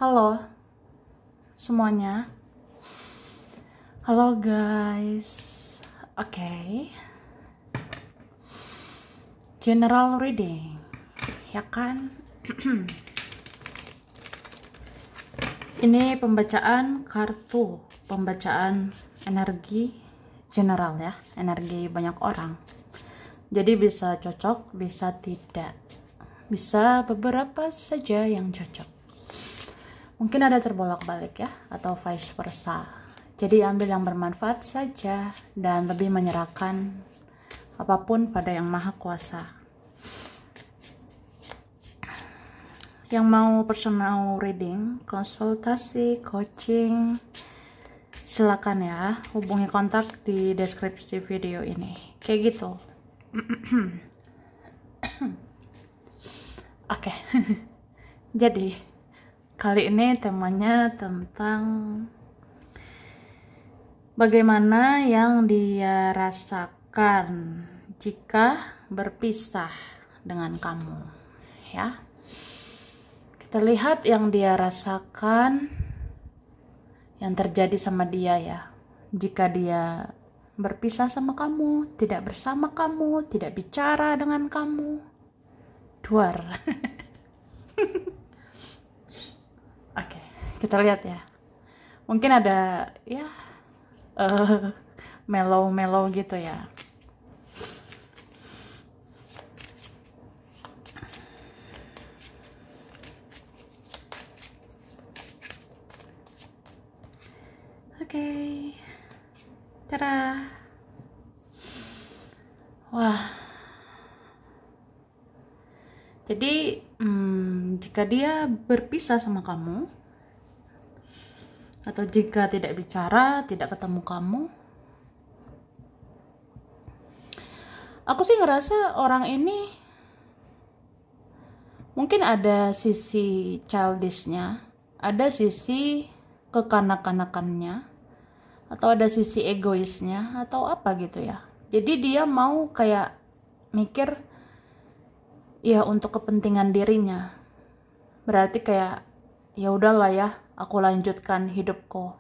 Halo semuanya. Halo guys. Oke. General reading. Ya kan? Ini pembacaan kartu, pembacaan energi general ya, energi banyak orang. Jadi bisa cocok, bisa tidak. Bisa beberapa saja yang cocok. Mungkin ada terbolak-balik ya, atau vice versa. Jadi ambil yang bermanfaat saja dan lebih menyerahkan apapun pada Yang Maha Kuasa. Yang mau personal reading, konsultasi, coaching, silakan ya, hubungi kontak di deskripsi video ini. Kayak gitu. Oke. Jadi kali ini temanya tentang bagaimana yang dia rasakan jika berpisah dengan kamu, ya. Kita lihat yang dia rasakan, yang terjadi sama dia ya. Jika dia berpisah sama kamu, tidak bersama kamu, tidak bicara dengan kamu, duar. Oke, kita lihat ya. Mungkin ada ya mellow gitu ya. Oke. Tada. Wah. Jadi jika dia berpisah sama kamu, atau jika tidak bicara, tidak ketemu kamu, aku sih ngerasa orang ini mungkin ada sisi childishnya, ada sisi kekanak-kanakannya, atau ada sisi egoisnya, atau apa gitu ya. Jadi dia mau kayak mikir ya untuk kepentingan dirinya. Berarti kayak ya udahlah ya, aku lanjutkan hidupku.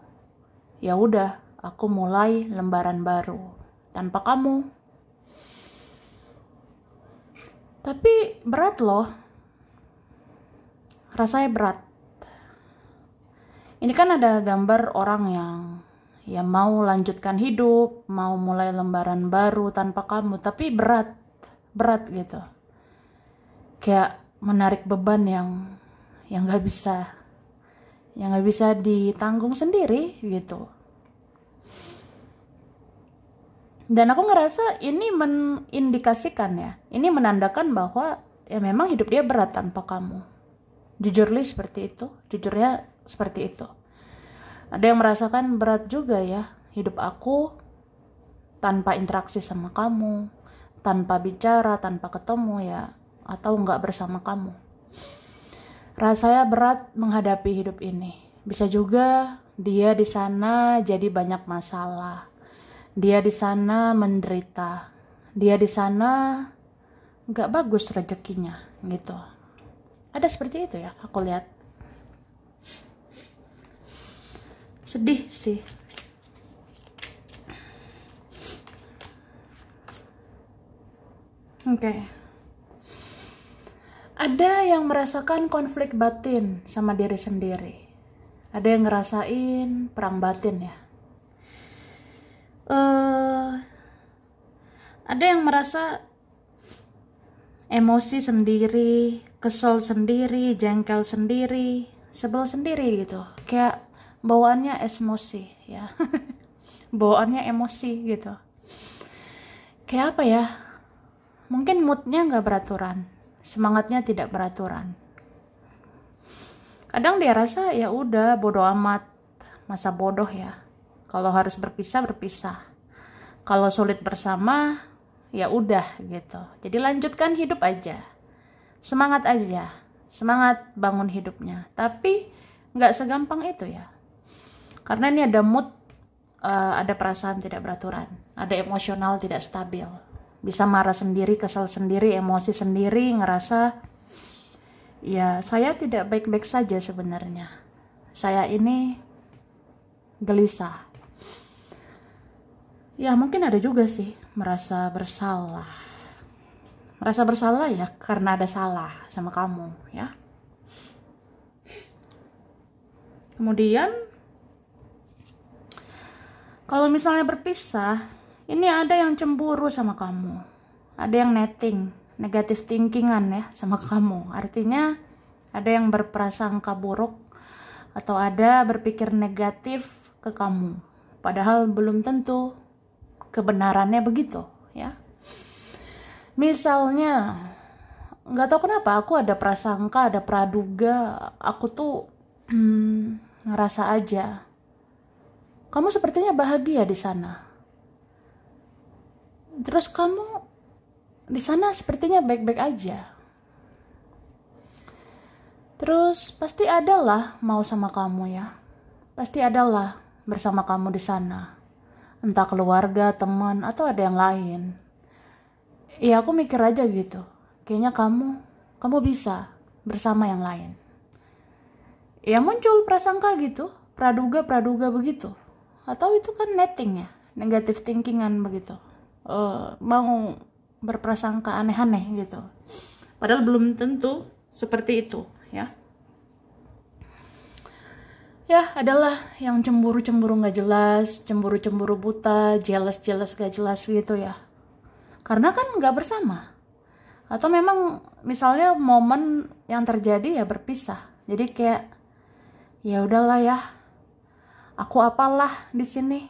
Ya udah, aku mulai lembaran baru tanpa kamu. Tapi berat loh. Rasanya berat. Ini kan ada gambar orang yang ya mau lanjutkan hidup, mau mulai lembaran baru tanpa kamu, tapi berat gitu. Kayak menarik beban yang nggak bisa ditanggung sendiri gitu. Dan aku ngerasa ini mengindikasikan ya, ini menandakan bahwa ya memang hidup dia berat tanpa kamu. Jujurnya seperti itu. Ada yang merasakan berat juga ya, hidup aku tanpa interaksi sama kamu, tanpa bicara, tanpa ketemu ya, atau nggak bersama kamu. Rasanya berat menghadapi hidup ini. Bisa juga dia di sana jadi banyak masalah. Dia di sana menderita. Dia di sana nggak bagus rezekinya gitu. Ada seperti itu ya, aku lihat. Sedih sih. Oke. Ada yang merasakan konflik batin sama diri sendiri. Ada yang ngerasain perang batin ya. Ada yang merasa emosi sendiri, kesel sendiri, jengkel sendiri, sebel sendiri gitu. Kayak bawaannya emosi ya. Bawaannya emosi gitu. Kayak apa ya? Mungkin moodnya nggak beraturan, semangatnya tidak beraturan. Kadang dia rasa ya udah bodoh amat, masa bodoh ya. Kalau harus berpisah. Kalau sulit bersama ya udah gitu. Jadi lanjutkan hidup aja. Semangat aja. Semangat bangun hidupnya. Tapi nggak segampang itu ya. Karena ini ada mood, ada perasaan tidak beraturan, ada emosional tidak stabil. Bisa marah sendiri, kesal sendiri, emosi sendiri, ngerasa ya saya tidak baik-baik saja sebenarnya. saya ini gelisah. Ya mungkin ada juga sih merasa bersalah. Merasa bersalah ya karena ada salah sama kamu ya. Kemudian kalau misalnya berpisah, ini ada yang cemburu sama kamu. Ada yang netting, negative thinkingan ya sama kamu. Artinya ada yang berprasangka buruk atau ada berpikir negatif ke kamu. Padahal belum tentu kebenarannya begitu ya. Misalnya, nggak tahu kenapa aku ada prasangka, ada praduga, aku tuh ngerasa aja kamu sepertinya bahagia di sana. Terus kamu di sana sepertinya baik-baik aja. Terus pasti adalah mau sama kamu ya. Pasti adalah bersama kamu di sana. Entah keluarga, teman, atau ada yang lain. Ya aku mikir aja gitu. Kayaknya kamu bisa bersama yang lain. Ya muncul prasangka gitu, praduga begitu. Atau itu kan netting ya, negative thinkingan begitu. Mau berprasangka aneh-aneh gitu. Padahal belum tentu seperti itu ya. Ya adalah yang cemburu-cemburu gak jelas, cemburu-cemburu buta, jealous gak jelas gitu ya. Karena kan gak bersama. Atau memang misalnya momen yang terjadi ya berpisah. Jadi kayak ya udahlah ya. Aku apalah di sini.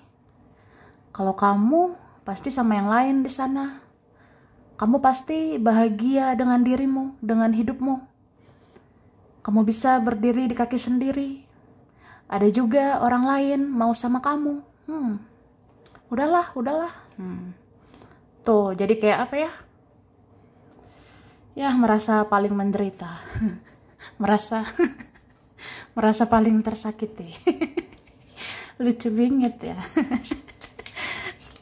Kalau kamu pasti sama yang lain di sana. Kamu pasti bahagia dengan dirimu, dengan hidupmu. Kamu bisa berdiri di kaki sendiri. Ada juga orang lain mau sama kamu. Udahlah. Tuh, jadi kayak apa ya? Ya, merasa paling menderita. merasa paling tersakiti. Lucu banget ya.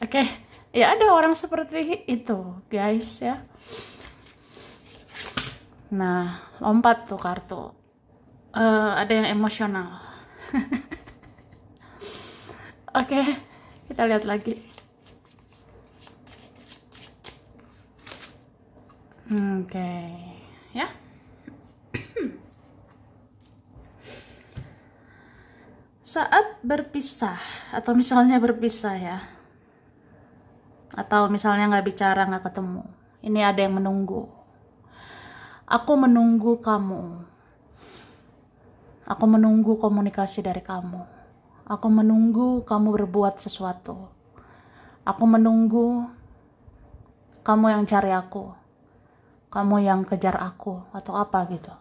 Oke, ya ada orang seperti itu, guys ya. Nah, lompat tuh kartu. Ada yang emosional. Oke, kita lihat lagi. Oke, ya. Saat berpisah, atau misalnya berpisah ya, atau misalnya nggak bicara, nggak ketemu, ini ada yang menunggu. Aku menunggu kamu. Aku menunggu komunikasi dari kamu. Aku menunggu kamu berbuat sesuatu. Aku menunggu kamu yang cari aku. Kamu yang kejar aku atau apa gitu.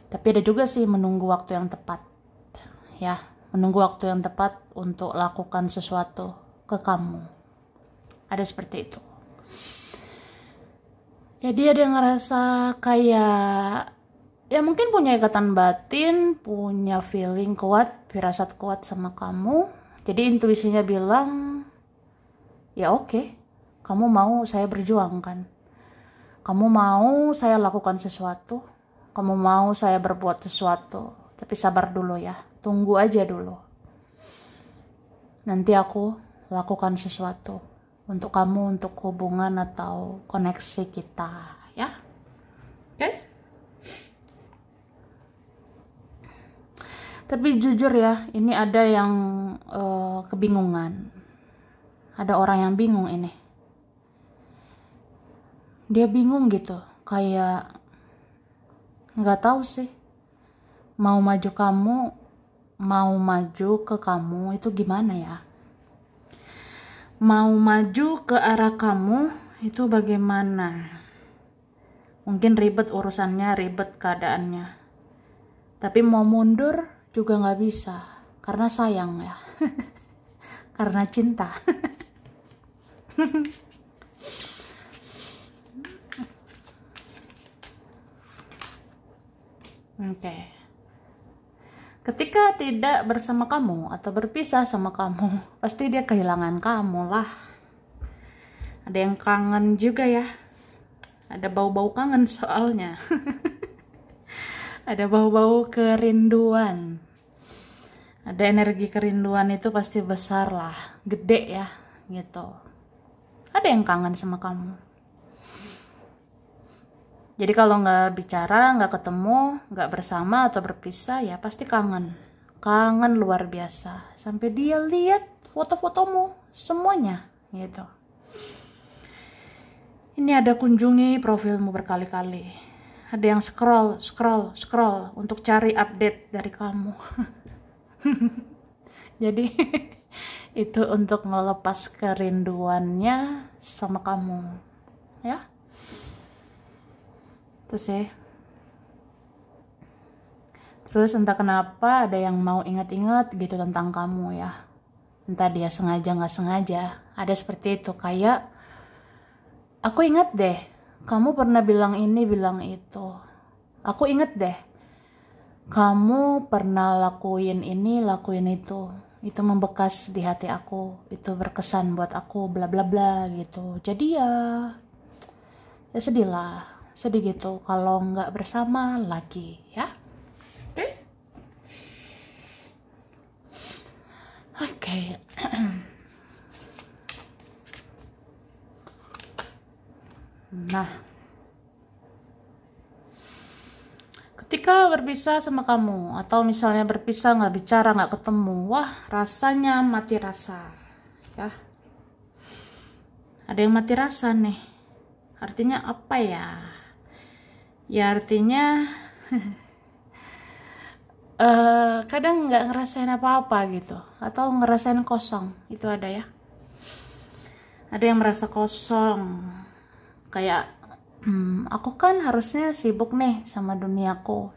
Tapi ada juga sih menunggu waktu yang tepat. Ya, menunggu waktu yang tepat untuk lakukan sesuatu ke kamu. Ada seperti itu. Jadi ada yang ngerasa kayak ya mungkin punya ikatan batin, punya feeling kuat, firasat kuat sama kamu. Jadi intuisinya bilang, ya oke, kamu mau saya berjuang kan? Kamu mau saya lakukan sesuatu, kamu mau saya berbuat sesuatu, tapi sabar dulu ya, tunggu aja dulu. Nanti aku lakukan sesuatu untuk kamu, untuk hubungan atau koneksi kita, ya. Oke? Tapi jujur ya, ini ada yang kebingungan. Ada orang yang bingung ini. Dia bingung gitu, kayak nggak tahu sih mau maju ke kamu itu gimana ya, mau maju ke arah kamu itu bagaimana. Mungkin ribet urusannya, ribet keadaannya, tapi mau mundur juga nggak bisa karena sayang ya. Karena cinta. Oke. Ketika tidak bersama kamu atau berpisah sama kamu, pasti dia kehilangan kamu lah. Ada yang kangen juga ya. Ada bau-bau kangen soalnya. Ada bau-bau kerinduan. Ada energi kerinduan itu pasti besar lah, gede ya gitu. Ada yang kangen sama kamu. Jadi kalau nggak bicara, nggak ketemu, nggak bersama atau berpisah, ya pasti kangen. Kangen luar biasa. Sampai dia lihat foto-fotomu semuanya gitu. Ini ada kunjungi profilmu berkali-kali. Ada yang scroll untuk cari update dari kamu. Jadi itu untuk melepas kerinduannya sama kamu. Ya. Terus ya. Terus entah kenapa ada yang mau ingat-ingat gitu tentang kamu ya. Entah dia sengaja nggak sengaja. Ada seperti itu, kayak aku ingat deh, kamu pernah bilang ini, bilang itu. Aku ingat deh, kamu pernah lakuin ini, lakuin itu. Itu membekas di hati aku. Itu berkesan buat aku, bla bla bla gitu. Jadi ya sedih lah. Sedih gitu kalau nggak bersama lagi ya. Oke. Oke. Nah, ketika berpisah sama kamu, atau misalnya berpisah nggak bicara, nggak ketemu, wah rasanya mati rasa ya. Ada yang mati rasa nih. Artinya apa ya? Ya artinya kadang nggak ngerasain apa-apa gitu, atau ngerasain kosong. Itu ada ya. Ada yang merasa kosong, kayak aku kan harusnya sibuk nih sama duniaku.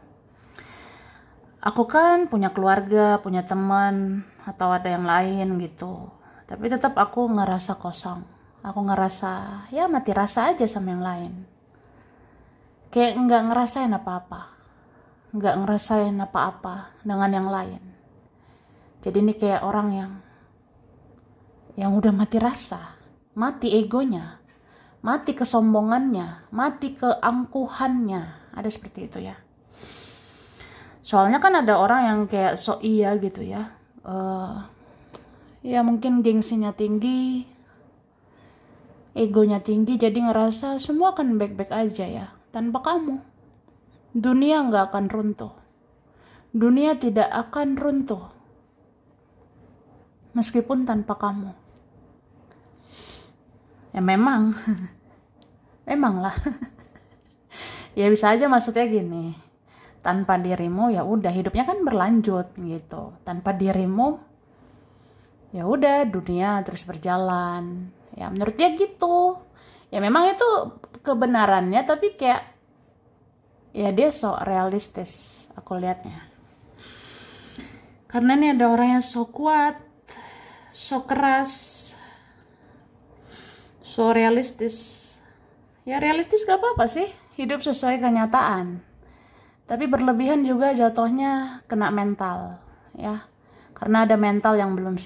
Aku kan punya keluarga, punya teman, atau ada yang lain gitu. Tapi tetap aku ngerasa kosong. Aku ngerasa ya mati rasa aja sama yang lain. Kayak nggak ngerasain apa-apa. Nggak ngerasain apa-apa dengan yang lain. Jadi ini kayak orang yang udah mati rasa, mati egonya, mati kesombongannya, mati keangkuhannya. Ada seperti itu ya. Soalnya kan ada orang yang kayak sok iya gitu ya. Ya mungkin gengsinya tinggi, egonya tinggi, jadi ngerasa semua akan baik-baik aja ya tanpa kamu. Dunia nggak akan runtuh. Dunia tidak akan runtuh meskipun tanpa kamu. Ya memang memanglah. Ya bisa aja maksudnya gini, tanpa dirimu ya udah hidupnya kan berlanjut gitu. Tanpa dirimu ya udah dunia terus berjalan. Ya menurut dia gitu. Ya memang itu kebenarannya, tapi kayak ya dia sok realistis aku lihatnya. Karena ini ada orang yang sok kuat, sok keras, sok realistis. Ya realistis gak apa-apa sih, hidup sesuai kenyataan. Tapi berlebihan juga jatuhnya kena mental ya. Karena ada mental yang belum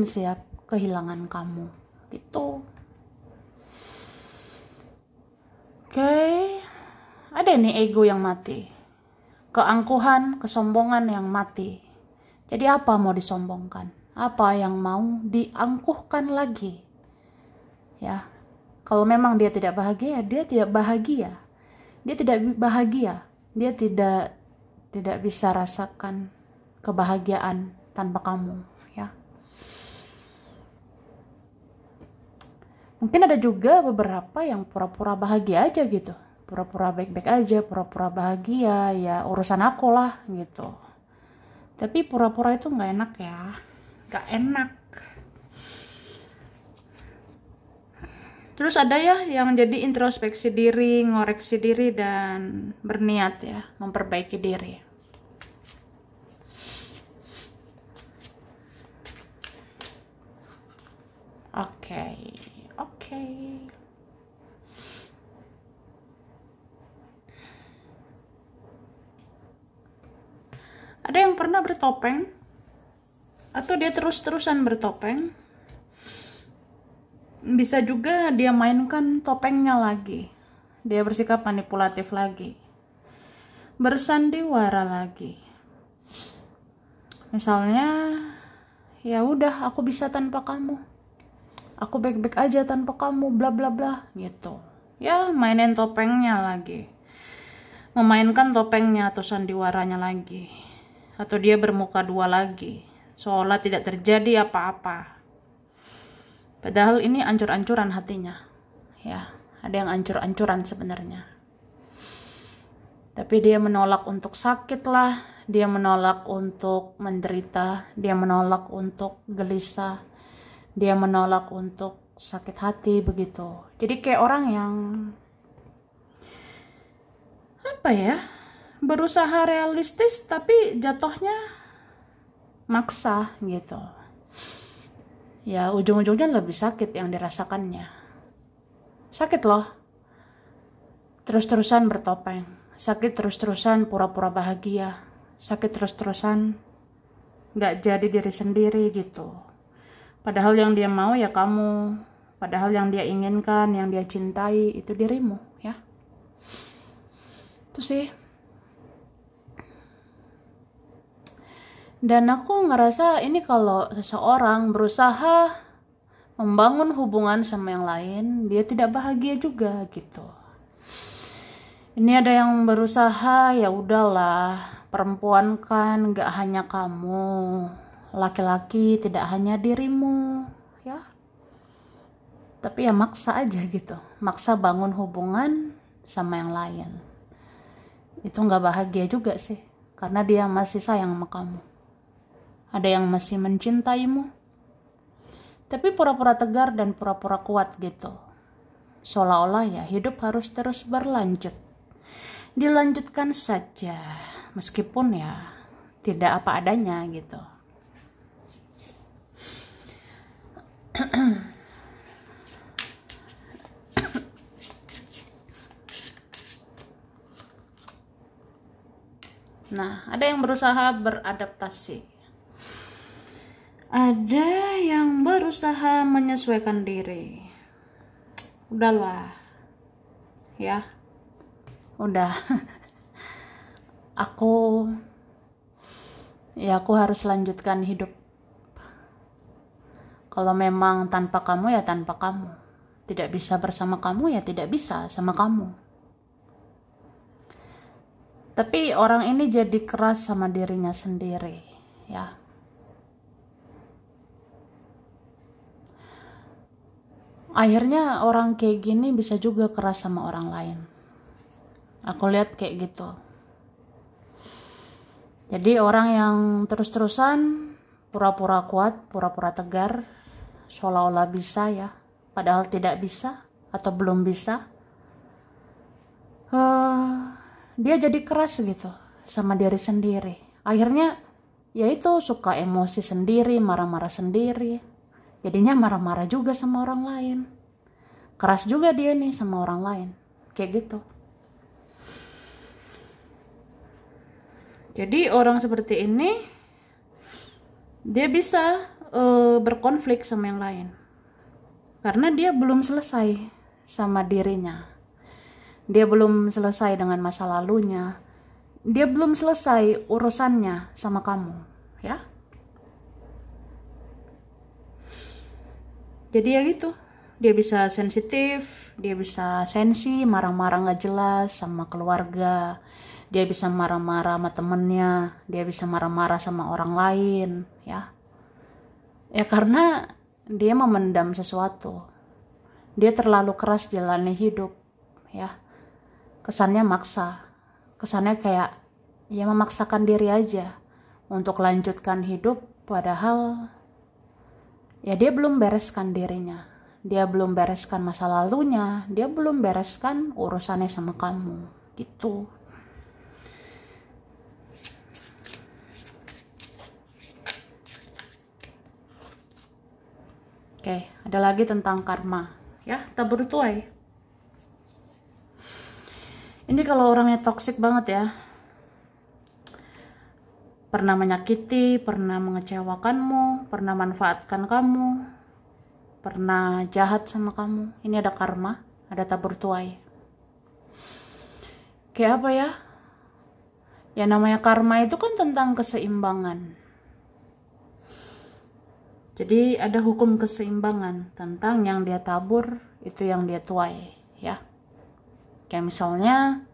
siap kehilangan kamu gitu. Oke. Ada nih ego yang mati, keangkuhan, kesombongan yang mati. Jadi apa mau disombongkan? Apa yang mau diangkuhkan lagi? Ya, kalau memang dia tidak bahagia, dia tidak bahagia. Dia tidak bahagia. Dia tidak bisa rasakan kebahagiaan tanpa kamu. Ya, mungkin ada juga beberapa yang pura-pura bahagia aja gitu. Pura-pura baik-baik aja, pura-pura bahagia, ya urusan aku lah gitu. Tapi pura-pura itu nggak enak ya, nggak enak. Terus ada ya yang jadi introspeksi diri, ngoreksi diri, dan berniat ya memperbaiki diri. Oke. Ada yang pernah bertopeng, atau dia terus-terusan bertopeng. Bisa juga dia mainkan topengnya lagi. Dia bersikap manipulatif lagi. Bersandiwara lagi. Misalnya, ya udah aku bisa tanpa kamu, aku baik-baik aja tanpa kamu, bla bla bla gitu. Ya mainin topengnya lagi, memainkan topengnya atau sandiwaranya lagi, atau dia bermuka dua lagi, seolah tidak terjadi apa-apa. Padahal ini ancur-ancuran hatinya, ya ada yang ancur-ancuran sebenarnya. Tapi dia menolak untuk sakit lah, dia menolak untuk menderita, dia menolak untuk gelisah, dia menolak untuk sakit hati begitu. Jadi kayak orang yang apa ya, berusaha realistis tapi jatuhnya maksa gitu. Ya ujung-ujungnya lebih sakit yang dirasakannya. Sakit loh, terus-terusan bertopeng, sakit terus-terusan pura-pura bahagia, sakit terus-terusan gak jadi diri sendiri gitu. Padahal yang dia mau ya kamu, padahal yang dia inginkan, yang dia cintai itu dirimu ya. Itu sih. Dan aku ngerasa ini kalau seseorang berusaha membangun hubungan sama yang lain, dia tidak bahagia juga gitu. Ini ada yang berusaha, ya udahlah, perempuan kan gak hanya kamu, laki-laki tidak hanya dirimu ya. Tapi ya maksa aja gitu, maksa bangun hubungan sama yang lain. Itu gak bahagia juga sih, karena dia masih sayang sama kamu. Ada yang masih mencintaimu, tapi pura-pura tegar dan pura-pura kuat gitu. Seolah-olah ya hidup harus terus berlanjut. Dilanjutkan saja, meskipun ya tidak apa adanya gitu. Nah, ada yang berusaha beradaptasi. Ada yang berusaha menyesuaikan diri. Udahlah. Ya. Udah. Aku harus lanjutkan hidup. Kalau memang tanpa kamu ya tanpa kamu. Tidak bisa bersama kamu ya tidak bisa sama kamu. Tapi orang ini jadi keras sama dirinya sendiri, ya. Akhirnya orang kayak gini bisa juga keras sama orang lain. Aku lihat kayak gitu. Jadi orang yang terus-terusan pura-pura kuat, pura-pura tegar, seolah-olah bisa ya, padahal tidak bisa atau belum bisa. Dia jadi keras gitu sama diri sendiri. Akhirnya ya itu suka emosi sendiri, marah-marah sendiri. Jadinya marah-marah juga sama orang lain. Keras juga dia nih sama orang lain. Kayak gitu. Jadi orang seperti ini dia bisa berkonflik sama yang lain. Karena dia belum selesai sama dirinya. Dia belum selesai dengan masa lalunya. Dia belum selesai urusannya sama kamu, ya. Jadi ya gitu, dia bisa sensitif, dia bisa sensi, marah-marah gak jelas sama keluarga, dia bisa marah-marah sama temennya, dia bisa marah-marah sama orang lain, ya. Ya karena dia memendam sesuatu, dia terlalu keras jalani hidup, ya. Kesannya maksa, kesannya kayak ya memaksakan diri aja untuk lanjutkan hidup, padahal ya dia belum bereskan dirinya, dia belum bereskan masa lalunya, dia belum bereskan urusannya sama kamu gitu. Oke, ada lagi tentang karma ya, tabur tuai. Ini kalau orangnya toksik banget ya, pernah menyakiti, pernah mengecewakanmu, pernah manfaatkan kamu, pernah jahat sama kamu. Ini ada karma, ada tabur tuai. Kayak apa ya? Ya namanya karma itu kan tentang keseimbangan. Jadi ada hukum keseimbangan tentang yang dia tabur itu yang dia tuai, ya. Kayak misalnya,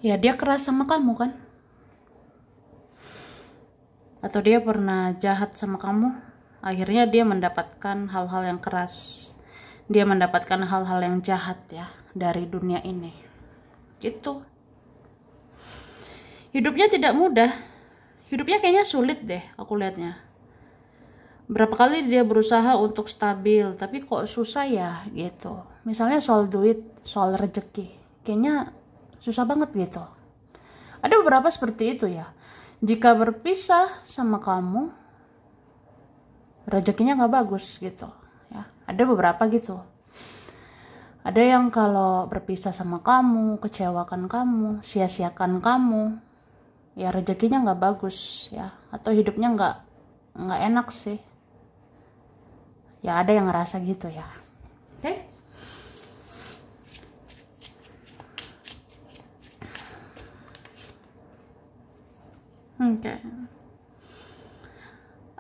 ya dia keras sama kamu kan? Atau dia pernah jahat sama kamu, akhirnya dia mendapatkan hal-hal yang keras. Dia mendapatkan hal-hal yang jahat ya dari dunia ini. Gitu. Hidupnya tidak mudah. Hidupnya kayaknya sulit deh aku lihatnya. Berapa kali dia berusaha untuk stabil, tapi kok susah ya gitu. Misalnya soal duit, soal rezeki, kayaknya susah banget gitu. Ada beberapa seperti itu ya. Jika berpisah sama kamu, rezekinya nggak bagus gitu. Ya, ada beberapa gitu. Ada yang kalau berpisah sama kamu, kecewakan kamu, sia-siakan kamu, ya rezekinya nggak bagus ya, atau hidupnya nggak enak sih. Ya ada yang ngerasa gitu ya. Oke? Oke.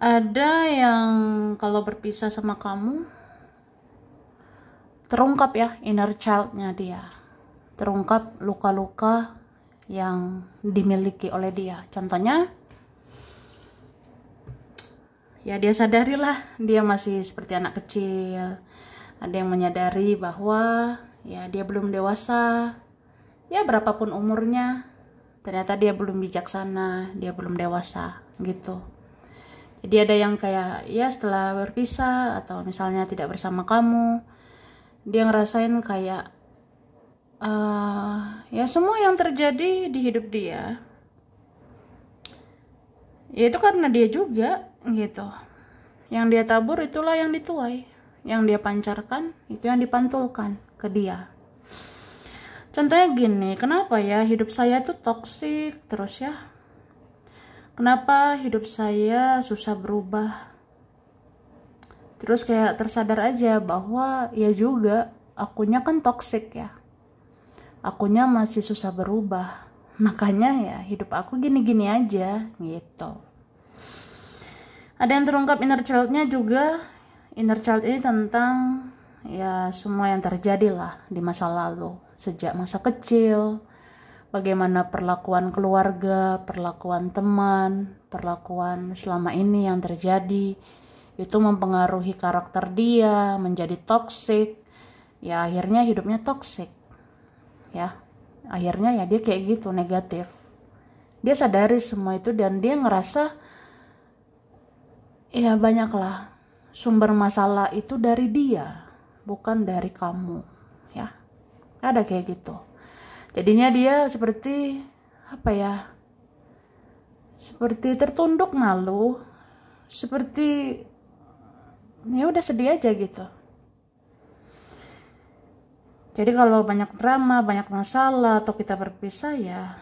Ada yang kalau berpisah sama kamu terungkap ya inner child-nya dia. Terungkap luka-luka yang dimiliki oleh dia. Contohnya, ya dia sadarilah dia masih seperti anak kecil. Ada yang menyadari bahwa ya dia belum dewasa. Ya berapapun umurnya, ternyata dia belum bijaksana, dia belum dewasa gitu. Jadi ada yang kayak ya setelah berpisah atau misalnya tidak bersama kamu, dia ngerasain kayak ya semua yang terjadi di hidup dia ya itu karena dia juga gitu. Yang dia tabur itulah yang dituai, yang dia pancarkan itu yang dipantulkan ke dia. Contohnya gini, kenapa ya hidup saya tuh toksik terus ya, kenapa hidup saya susah berubah. Terus kayak tersadar aja bahwa ya juga akunya kan toksik ya, akunya masih susah berubah, makanya ya hidup aku gini-gini aja gitu. Ada yang terungkap inner child-nya juga. Inner child ini tentang ya semua yang terjadi lah di masa lalu, sejak masa kecil, bagaimana perlakuan keluarga, perlakuan teman, perlakuan selama ini yang terjadi itu mempengaruhi karakter dia menjadi toksik. Ya akhirnya hidupnya toksik. Ya, akhirnya ya dia kayak gitu, negatif. Dia sadari semua itu dan dia ngerasa ya banyaklah sumber masalah itu dari dia, bukan dari kamu, ya. Ada kayak gitu. Jadinya dia seperti apa ya? Seperti tertunduk malu, seperti ya udah sedih aja gitu. Jadi kalau banyak drama, banyak masalah, atau kita berpisah ya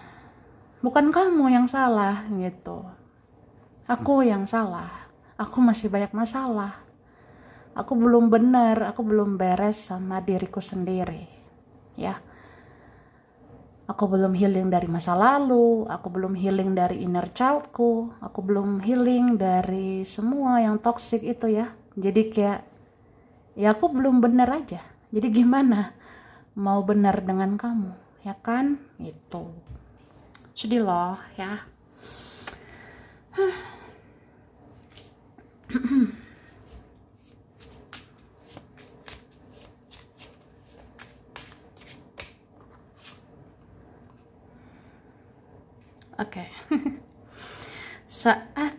bukan kamu yang salah gitu. Aku yang salah. Aku masih banyak masalah. Aku belum benar, aku belum beres sama diriku sendiri. Ya. Aku belum healing dari masa lalu, aku belum healing dari inner childku, aku belum healing dari semua yang toxic itu ya. Jadi kayak ya aku belum benar aja. Jadi gimana mau benar dengan kamu, ya kan? Itu sedih loh ya. Oke. Saat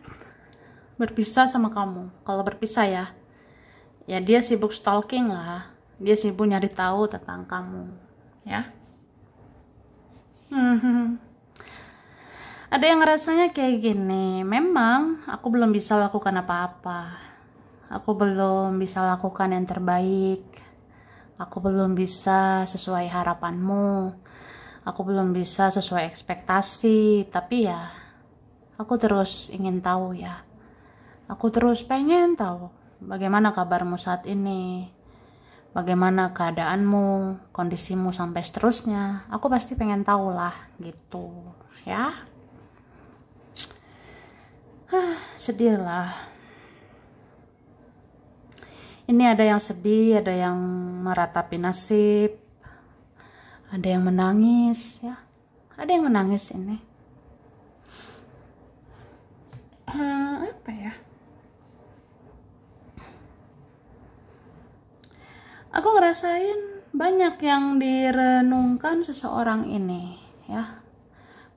berpisah sama kamu, kalau berpisah ya dia sibuk stalking lah, dia sibuk nyari tahu tentang kamu, ya. Ada yang rasanya kayak gini, memang aku belum bisa lakukan apa-apa, aku belum bisa lakukan yang terbaik, aku belum bisa sesuai harapanmu, aku belum bisa sesuai ekspektasi, tapi ya aku terus ingin tahu ya, aku terus pengen tahu bagaimana kabarmu saat ini, bagaimana keadaanmu, kondisimu sampai seterusnya. Aku pasti pengen tahu lah gitu ya. Sedih lah. Ini ada yang sedih, ada yang meratapi nasib, ada yang menangis ya. Ada yang menangis ini. Apa ya? Aku ngerasain banyak yang direnungkan seseorang ini ya.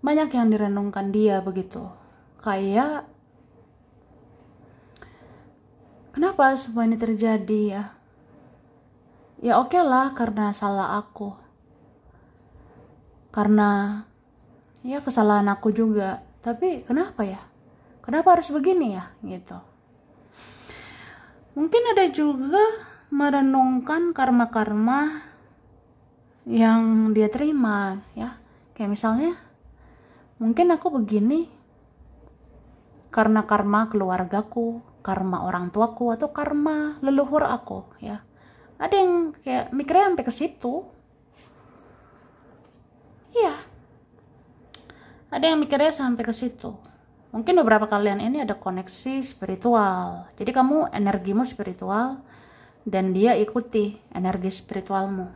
Banyak yang direnungkan dia begitu. Kayak kenapa semua ini terjadi ya? Ya oke lah, karena salah aku. Karena ya kesalahan aku juga. Tapi kenapa ya? Kenapa harus begini ya? Gitu. Mungkin ada juga merenungkan karma-karma yang dia terima ya. Kayak misalnya mungkin aku begini karena karma keluargaku, karma orang tuaku, atau karma leluhur aku ya. Ada yang kayak mikirnya sampai ke situ. Iya. Ada yang mikirnya sampai ke situ. Mungkin beberapa kalian ini ada koneksi spiritual. Jadi kamu energimu spiritual dan dia ikuti energi spiritualmu.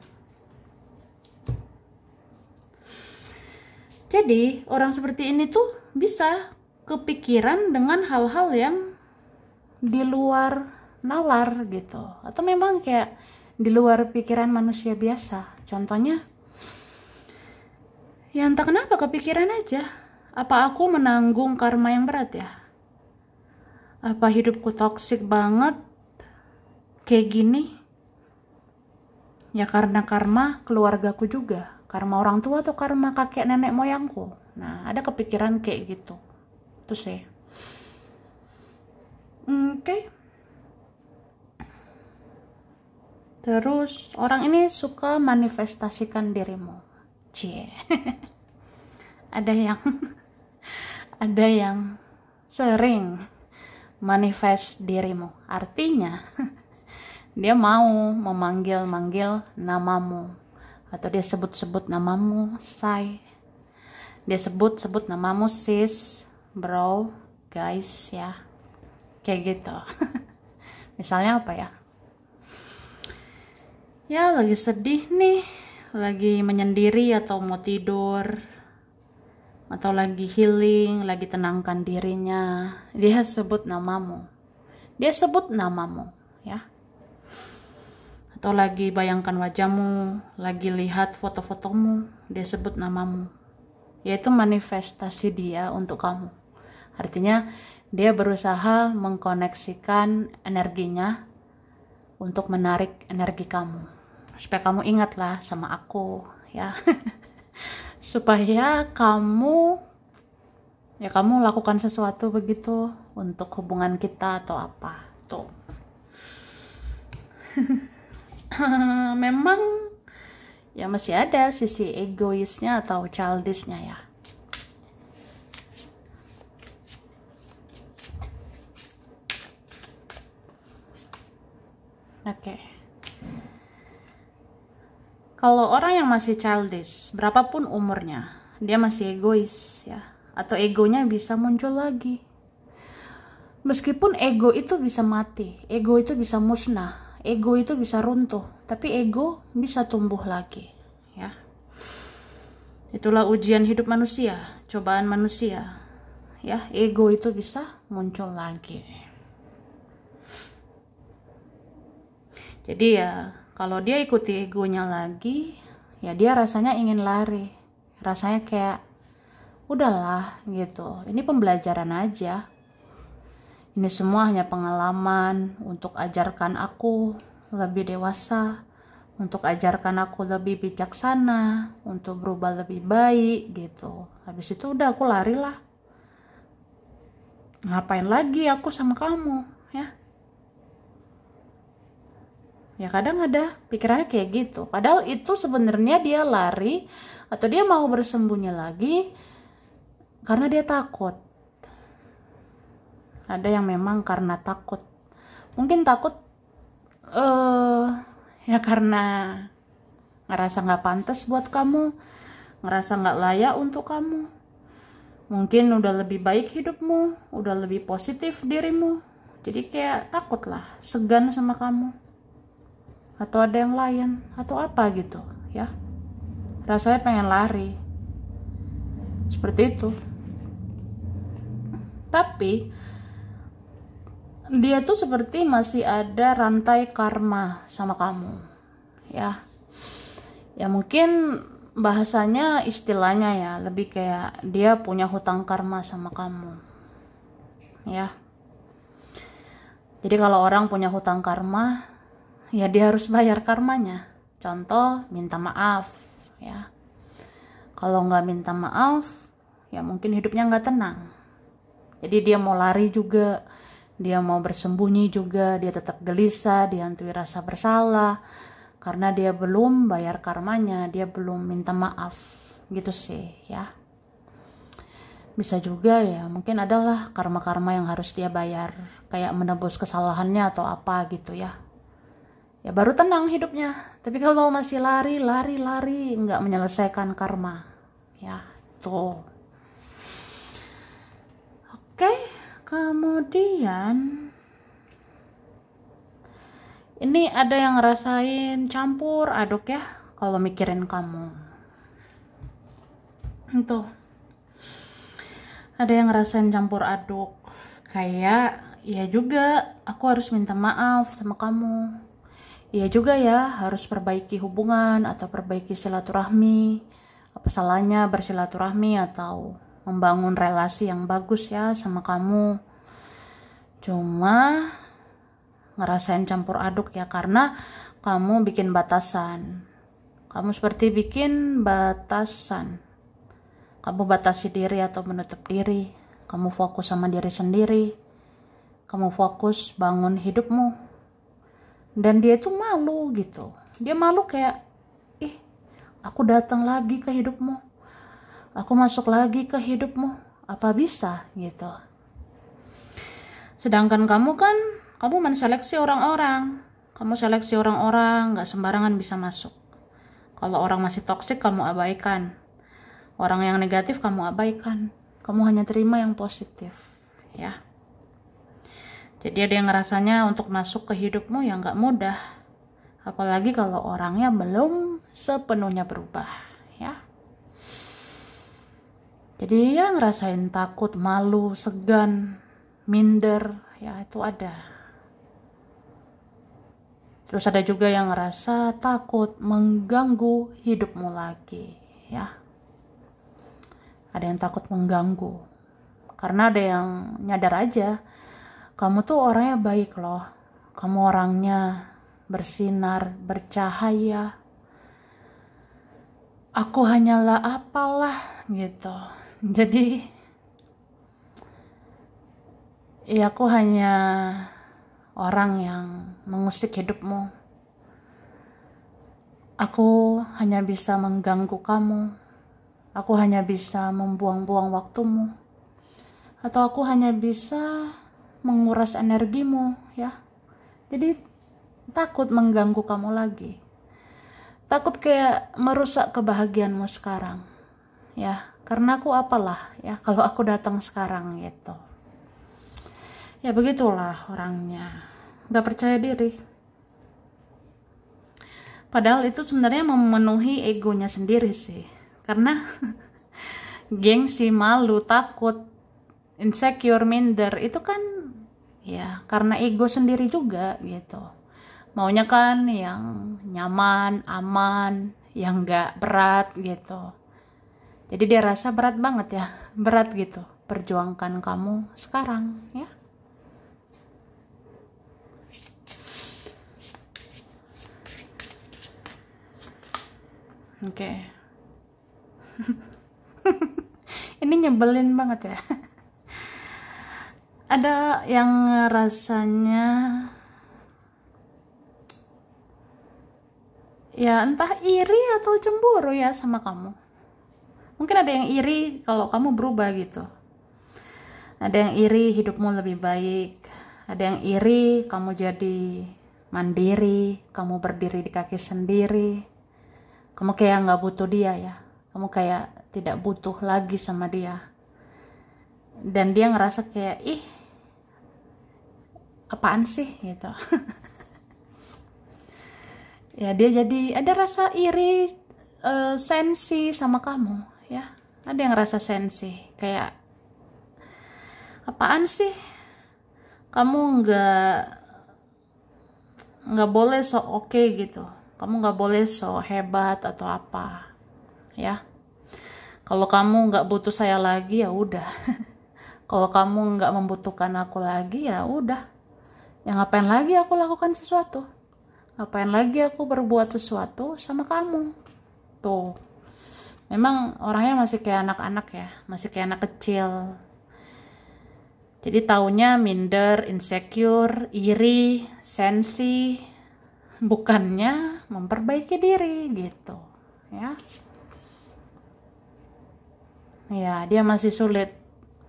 Jadi orang seperti ini tuh bisa kepikiran dengan hal-hal yang di luar nalar gitu, atau memang kayak di luar pikiran manusia biasa. Contohnya ya entah kenapa kepikiran aja, apa aku menanggung karma yang berat ya, apa hidupku toksik banget kayak gini ya karena karma keluargaku juga, karma orang tua atau karma kakek nenek moyangku. Nah ada kepikiran kayak gitu tuh sih. Oke. Terus orang ini suka manifestasikan dirimu. Cie. Ada yang ada yang sering manifest dirimu. Artinya dia mau memanggil-manggil namamu, atau dia sebut-sebut namamu, say. Dia sebut-sebut namamu, sis, bro, guys ya. Kayak gitu. Misalnya apa ya? Ya lagi sedih nih, lagi menyendiri atau mau tidur, atau lagi healing, lagi tenangkan dirinya, dia sebut namamu. Dia sebut namamu ya. Atau lagi bayangkan wajahmu, lagi lihat foto-fotomu, dia sebut namamu. Yaitu manifestasi dia untuk kamu. Artinya dia berusaha mengkoneksikan energinya untuk menarik energi kamu. Supaya kamu ingatlah sama aku ya. Supaya kamu lakukan sesuatu begitu untuk hubungan kita atau apa. Tuh. Memang ya masih ada sisi egoisnya atau childishnya ya. Oke. Kalau orang yang masih childish, berapapun umurnya, dia masih egois ya, atau egonya bisa muncul lagi. Meskipun ego itu bisa mati, ego itu bisa musnah, ego itu bisa runtuh, tapi ego bisa tumbuh lagi ya. Itulah ujian hidup manusia, cobaan manusia ya, ego itu bisa muncul lagi. Jadi ya kalau dia ikuti egonya lagi, ya dia rasanya ingin lari, rasanya kayak udahlah gitu, ini pembelajaran aja, ini semua hanya pengalaman untuk ajarkan aku lebih dewasa, untuk ajarkan aku lebih bijaksana, untuk berubah lebih baik gitu. Habis itu udah aku lari lah, ngapain lagi aku sama kamu ya. Ya kadang ada pikirannya kayak gitu. Padahal itu sebenarnya dia lari atau dia mau bersembunyi lagi karena dia takut. Ada yang memang karena takut. Mungkin takut ya karena ngerasa gak pantas buat kamu, ngerasa gak layak untuk kamu. Mungkin udah lebih baik hidupmu, udah lebih positif dirimu. Jadi kayak takut lah, segan sama kamu. Atau ada yang lain, atau apa gitu ya. Rasanya pengen lari. Seperti itu. Tapi dia tuh seperti masih ada rantai karma sama kamu. Ya. Ya mungkin bahasanya istilahnya ya lebih kayak dia punya hutang karma sama kamu ya. Jadi kalau orang punya hutang karma ya dia harus bayar karmanya. Contoh minta maaf ya. Kalau nggak minta maaf ya mungkin hidupnya nggak tenang. Jadi dia mau lari juga, dia mau bersembunyi juga, dia tetap gelisah, dihantui rasa bersalah karena dia belum bayar karmanya, dia belum minta maaf gitu sih ya. Bisa juga ya mungkin adalah karma-karma yang harus dia bayar, kayak menebus kesalahannya atau apa gitu ya. Ya baru tenang hidupnya. Tapi kalau masih lari nggak menyelesaikan karma ya tuh. Oke, kemudian ini ada yang ngerasain campur aduk ya kalau mikirin kamu. Tuh. Ada yang ngerasain campur aduk. Kayak ya juga aku harus minta maaf sama kamu. Ya juga ya harus perbaiki hubungan atau perbaiki silaturahmi. Apa salahnya bersilaturahmi atau membangun relasi yang bagus ya sama kamu. Cuma ngerasain campur aduk ya karena kamu bikin batasan. Kamu seperti bikin batasan. Kamu batasi diri atau menutup diri. Kamu fokus sama diri sendiri. Kamu fokus bangun hidupmu. Dan dia itu malu gitu. Dia malu kayak, aku datang lagi ke hidupmu. Aku masuk lagi ke hidupmu. Apa bisa gitu. Sedangkan kamu kan kamu menseleksi orang-orang. Kamu seleksi orang-orang, gak sembarangan bisa masuk. Kalau orang masih toksik, kamu abaikan. Orang yang negatif, kamu abaikan. Kamu hanya terima yang positif. Ya. Jadi ada yang ngerasanya untuk masuk ke hidupmu yang gak mudah. Apalagi kalau orangnya belum sepenuhnya berubah. Ya. Jadi ya ngerasain takut, malu, segan, minder. Ya itu ada. Terus ada juga yang ngerasa takut mengganggu hidupmu lagi, ya. Ada yang takut mengganggu. Karena ada yang nyadar aja, kamu tuh orangnya baik loh. Kamu orangnya bersinar, bercahaya. Aku hanyalah apalah gitu. Jadi, ya aku hanya orang yang mengusik hidupmu. Aku hanya bisa mengganggu kamu. Aku hanya bisa membuang-buang waktumu. Atau aku hanya bisa menguras energimu, ya. Jadi takut mengganggu kamu lagi. Takut kayak merusak kebahagiaanmu sekarang. Ya, karena aku apalah ya kalau aku datang sekarang gitu. Ya begitulah orangnya, gak percaya diri. Padahal itu sebenarnya memenuhi egonya sendiri sih. Karena gengsi, malu, takut, insecure, minder itu kan ya karena ego sendiri juga gitu. Maunya kan yang nyaman, aman, yang gak berat gitu. Jadi dia rasa berat banget ya, berat gitu perjuangkan kamu sekarang ya. Oke. Ini nyebelin banget ya. Ada yang rasanya ya entah iri atau cemburu ya sama kamu. Mungkin ada yang iri kalau kamu berubah gitu. Ada yang iri hidupmu lebih baik. Ada yang iri kamu jadi mandiri, kamu berdiri di kaki sendiri. Kamu kayak gak butuh dia ya. Kamu kayak tidak butuh lagi sama dia. dan dia ngerasa kayak ih apaan sih gitu. Ya dia jadi ada rasa iri, sensi sama kamu ya. Ada yang rasa sensi kayak apaan sih kamu nggak boleh so oke gitu, kamu nggak boleh so hebat atau apa ya. Kalau kamu nggak butuh saya lagi ya udah. Kalau kamu nggak membutuhkan aku lagi ya udah, ya ngapain lagi aku lakukan sesuatu, ngapain lagi aku berbuat sesuatu sama kamu. Tuh memang orangnya masih kayak anak-anak ya, masih kayak anak kecil. Jadi taunya minder, insecure, iri, sensi, bukannya memperbaiki diri gitu ya. Ya, dia masih sulit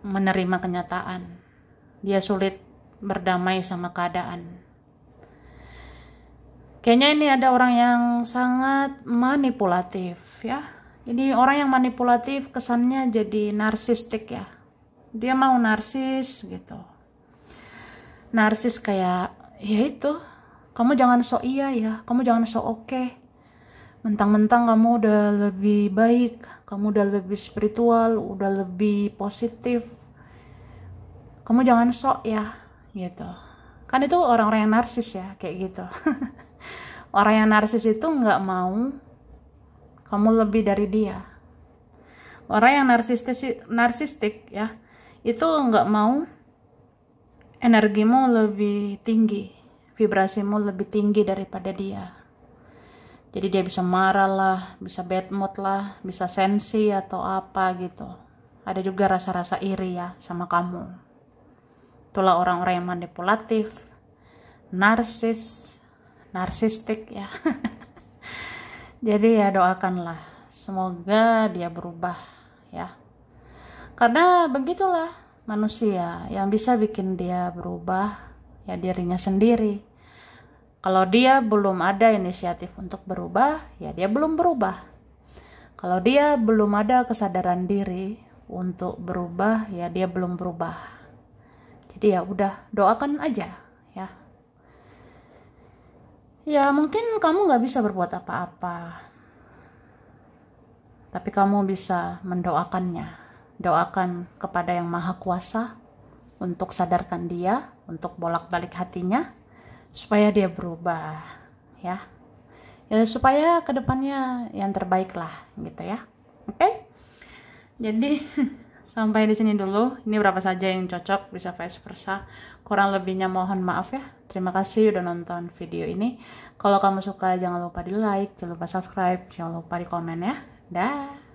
menerima kenyataan. Dia sulit berdamai sama keadaan. Kayaknya ini ada orang yang sangat manipulatif ya. Jadi orang yang manipulatif kesannya jadi narsistik ya. Dia mau narsis gitu. Narsis kayak ya itu, kamu jangan sok iya ya, kamu jangan sok oke. Mentang-mentang kamu udah lebih baik, kamu udah lebih spiritual, udah lebih positif, kamu jangan sok ya gitu. Kan itu orang-orang yang narsis ya kayak gitu. Orang yang narsis itu nggak mau kamu lebih dari dia. Orang yang narsistik ya itu nggak mau energimu lebih tinggi, vibrasimu lebih tinggi daripada dia. Jadi dia bisa marah lah, bisa bad mood lah, bisa sensi atau apa gitu. Ada juga rasa-rasa iri ya sama kamu. Itulah orang-orang yang manipulatif, narsistik ya. Jadi ya doakanlah, semoga dia berubah ya. Karena begitulah manusia, yang bisa bikin dia berubah ya dirinya sendiri. Kalau dia belum ada inisiatif untuk berubah, ya dia belum berubah. Kalau dia belum ada kesadaran diri untuk berubah, ya dia belum berubah. Jadi ya udah, doakan aja ya. Ya mungkin kamu gak bisa berbuat apa-apa, tapi kamu bisa mendoakannya. Doakan kepada Yang Maha Kuasa untuk sadarkan dia, untuk bolak-balik hatinya, supaya dia berubah ya. Ya supaya kedepannya yang terbaik lah gitu ya. Oke? Jadi sampai di sini dulu. Ini berapa saja yang cocok, bisa vice versa. Kurang lebihnya mohon maaf ya. Terima kasih udah nonton video ini. Kalau kamu suka jangan lupa di like, jangan lupa subscribe, jangan lupa di komen ya. Dah.